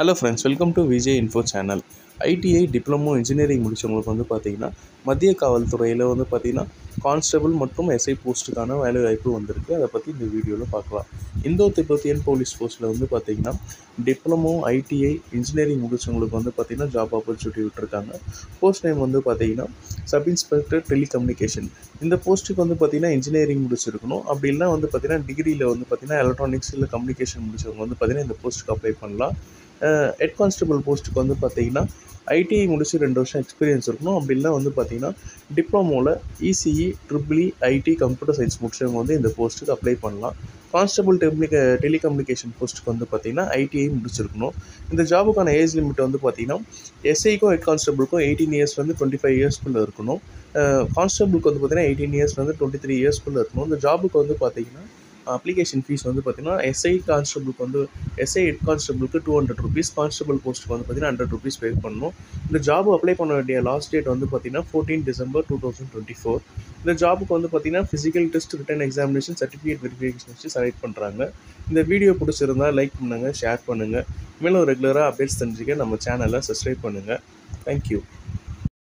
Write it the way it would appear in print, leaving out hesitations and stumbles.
Hello friends, welcome to Vijay info channel. ITI diploma engineering முடித்தவங்களுக்கு பார்த்திங்கன்னா மத்திய காவல்துறையில் பார்த்திங்கன்னா கான்ஸ்டபிள் மற்றும் எஸ்ஐ போஸ்ட்டுக்கான வேலை வாய்ப்பு வந்திருக்கு. அதை பற்றி இந்த வீடியோவில் பார்க்கலாம். இந்தோ திபெத்தியன் போலீஸ் போஸ்ட்டில் பார்த்திங்கன்னா டிப்ளமோ ஐடிஐ இன்ஜினியரிங் முடித்தவங்களுக்கு பார்த்திங்கன்னா ஜாப் ஆப்பர்ச்சுனிட்டி விட்டுருக்காங்க. போஸ்ட் நேம் பார்த்திங்கன்னா சப் இன்ஸ்பெக்டர் டெலிகம்யூனிகேஷன். இந்த போஸ்ட்டுக்கு பார்த்திங்கன்னா இன்ஜினியரிங் முடிச்சிருக்கணும். அப்படி இல்லைனா பார்த்திங்கன்னா டிகிரியில் பார்த்திங்கன்னா எலக்ட்ரானிக்ஸ் இல்லை கம்யூனிகேஷன் முடிச்சவங்க பார்த்திங்கன்னா இந்த போஸ்ட்டுக்கு அப்ளை பண்ணலாம். ஹெட் கான்ஸ்டபிள் போஸ்ட்டுக்கு பார்த்திங்கன்னா ஐடிஐ முடிச்சு 2 வருஷம் எக்ஸ்பீரியன்ஸ் இருக்கணும். அப்படி இல்லை பார்த்திங்கன்னா டிப்ளமோவில் ECE triple E IT computer science முடிச்சவங்க இந்த போஸ்ட்டுக்கு அப்ளை பண்ணலாம். கான்ஸ்டபிள் டெலிகம்யூனிகேஷன் போஸ்ட்டுக்கு பார்த்திங்கன்னா ஐடிஐ முடிச்சிருக்கணும். இந்த ஜாபுக்கான ஏஜ் லிமிட் பார்த்திங்கன்னா எஸ்ஐக்கும் ஹெட் கான்ஸ்டபிளுக்கும் 18 இயர்ஸ்லேருந்து 25 இயர்ஸ்க்குள்ளே இருக்கணும். கான்ஸ்டபிளுக்கு பார்த்திங்கன்னா 18 இயர்ஸ்லேருந்து 23 இயர்ஸ்க்குள்ளே இருக்கணும். இந்த ஜாபுக்கு பார்த்திங்கன்னா அப்ளிகேஷன் ஃபீஸ் பார்த்திங்கன்னா எஸ்ஐ கான்ஸ்டபிளுக்கு எஸ்ஐ ஹெட் கான்ஸ்டபிளுக்கு 200 ருபீஸ், கான்ஸ்டபிள் போஸ்ட்டுக்கு பார்த்திங்கன்னா 100 ருபீஸ் பே பண்ணணும். இந்த ஜாப் அப்ளை பண்ண வேண்டிய லாஸ்ட் டேட் பார்த்திங்கன்னா 14 டிசம்பர் 2024. இந்த ஜாபுக்கு பார்த்திங்கன்னா physical test, return examination, certificate verification வச்சு செலக்ட் பண்ணுறாங்க. இந்த வீடியோ பிடிச்சிருந்தால் லைக் பண்ணுங்கள், ஷேர் பண்ணுங்கள். மேலும் ரெகுலராக அப்டேட்ஸ் தெரிஞ்சுக்க நம்ம சேனலை சப்ஸ்கிரைப் பண்ணுங்கள். தேங்க்யூ.